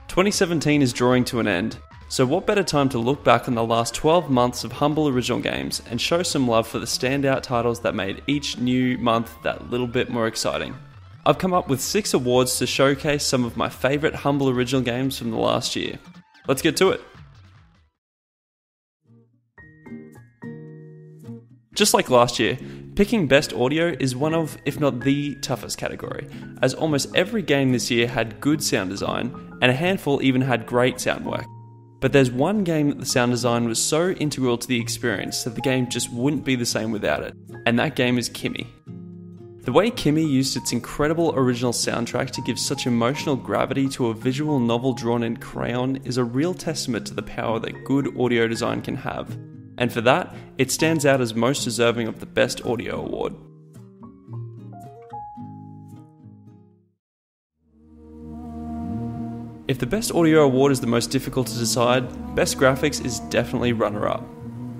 "2017 is drawing to an end, so what better time to look back on the last 12 months of humble original games and show some love for the standout titles that made each new month that little bit more exciting. I've come up with 6 awards to showcase some of my favourite humble original games from the last year. Let's get to it. Just like last year, picking best audio is one of, if not the toughest category, as almost every game this year had good sound design, and a handful even had great sound work. But there's one game that the sound design was so integral to the experience that the game just wouldn't be the same without it, and that game is Kimmy. The way Kimmy used its incredible original soundtrack to give such emotional gravity to a visual novel drawn in crayon is a real testament to the power that good audio design can have. And for that, it stands out as most deserving of the Best Audio Award. If the Best Audio Award is the most difficult to decide, Best Graphics is definitely runner-up.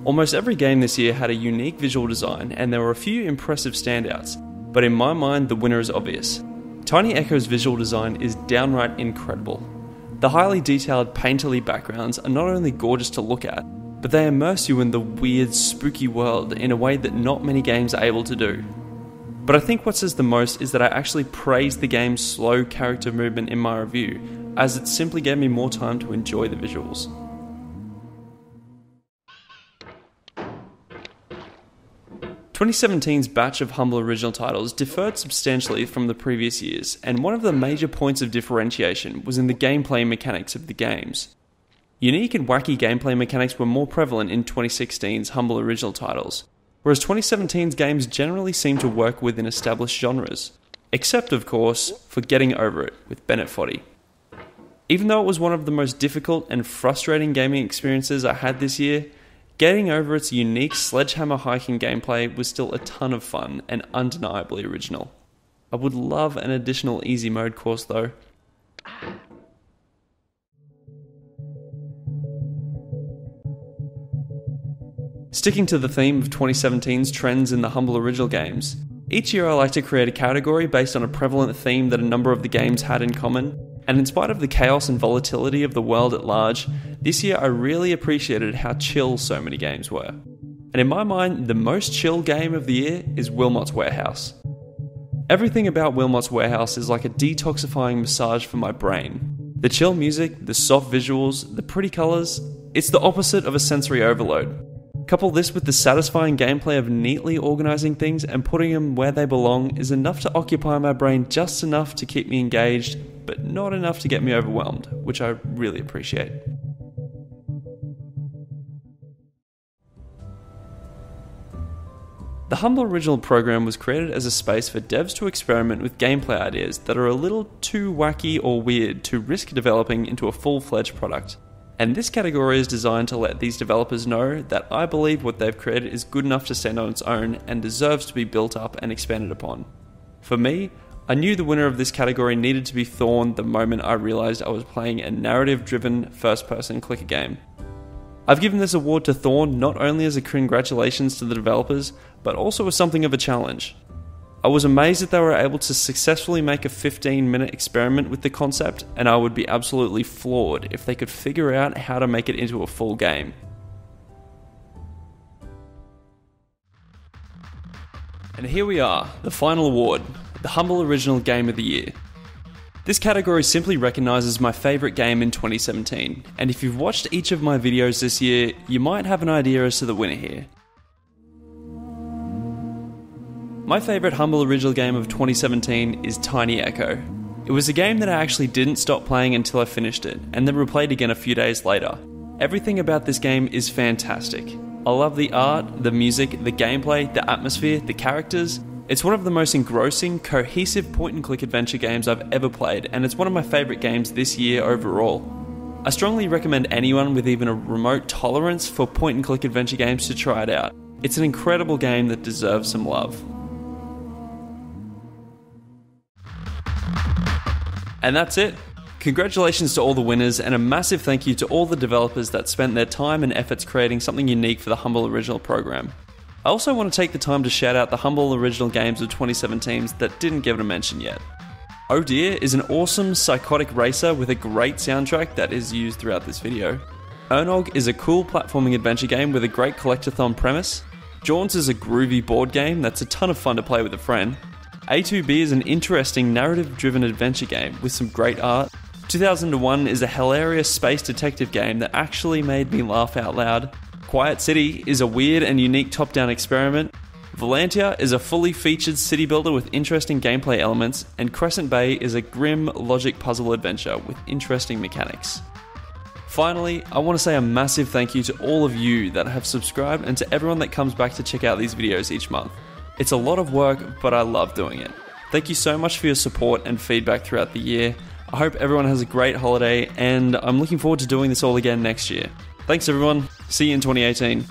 Almost every game this year had a unique visual design, and there were a few impressive standouts, but in my mind the winner is obvious. Tiny Echo's visual design is downright incredible. The highly detailed painterly backgrounds are not only gorgeous to look at, but they immerse you in the weird, spooky world in a way that not many games are able to do. But I think what says the most is that I actually praised the game's slow character movement in my review, as it simply gave me more time to enjoy the visuals. "2017's batch of humble original titles differed substantially from the previous years, and one of the major points of differentiation was in the gameplay mechanics of the games. Unique and wacky gameplay mechanics were more prevalent in 2016's humble original titles, whereas 2017's games generally seem to work within established genres. Except, of course, for Getting Over It with Bennett Foddy. Even though it was one of the most difficult and frustrating gaming experiences I had this year, Getting Over It's unique sledgehammer hiking gameplay was still a ton of fun and undeniably original. I would love an additional easy mode course though. Sticking to the theme of 2017's trends in the humble original games, each year I like to create a category based on a prevalent theme that a number of the games had in common, and in spite of the chaos and volatility of the world at large, this year I really appreciated how chill so many games were. And in my mind, the most chill game of the year is Willmott's Warehouse. Everything about Willmott's Warehouse is like a detoxifying massage for my brain. The chill music, the soft visuals, the pretty colours, it's the opposite of a sensory overload. Couple this with the satisfying gameplay of neatly organising things and putting them where they belong is enough to occupy my brain just enough to keep me engaged, but not enough to get me overwhelmed, which I really appreciate. The Humble Original program was created as a space for devs to experiment with gameplay ideas that are a little too wacky or weird to risk developing into a full-fledged product. And this category is designed to let these developers know that I believe what they've created is good enough to stand on its own and deserves to be built up and expanded upon. For me, I knew the winner of this category needed to be THOR.N the moment I realised I was playing a narrative-driven first-person clicker game. I've given this award to THOR.N not only as a congratulations to the developers, but also as something of a challenge. I was amazed that they were able to successfully make a 15-minute experiment with the concept, and I would be absolutely floored if they could figure out how to make it into a full game. And here we are, the final award, the Humble Original Game of the Year. This category simply recognises my favourite game in 2017, and if you've watched each of my videos this year, you might have an idea as to the winner here. My favourite Humble Original game of 2017 is Tiny Echo. It was a game that I actually didn't stop playing until I finished it, and then replayed again a few days later. Everything about this game is fantastic. I love the art, the music, the gameplay, the atmosphere, the characters. It's one of the most engrossing, cohesive point-and-click adventure games I've ever played, and it's one of my favourite games this year overall. I strongly recommend anyone with even a remote tolerance for point-and-click adventure games to try it out. It's an incredible game that deserves some love. And that's it. Congratulations to all the winners, and a massive thank you to all the developers that spent their time and efforts creating something unique for the Humble Original program. I also want to take the time to shout out the Humble Original games of 2017 that didn't get a mention yet. Oh Dear is an awesome psychotic racer with a great soundtrack that is used throughout this video. Uurnog is a cool platforming adventure game with a great collectathon premise. Jawns is a groovy board game that's a ton of fun to play with a friend. A2B is an interesting narrative-driven adventure game with some great art. 2001 is a hilarious space detective game that actually made me laugh out loud. Quiet City is a weird and unique top-down experiment. Volantia is a fully featured city builder with interesting gameplay elements, and Crescent Bay is a grim logic puzzle adventure with interesting mechanics. Finally, I want to say a massive thank you to all of you that have subscribed and to everyone that comes back to check out these videos each month. It's a lot of work, but I love doing it. Thank you so much for your support and feedback throughout the year. I hope everyone has a great holiday, and I'm looking forward to doing this all again next year. Thanks everyone, see you in 2018.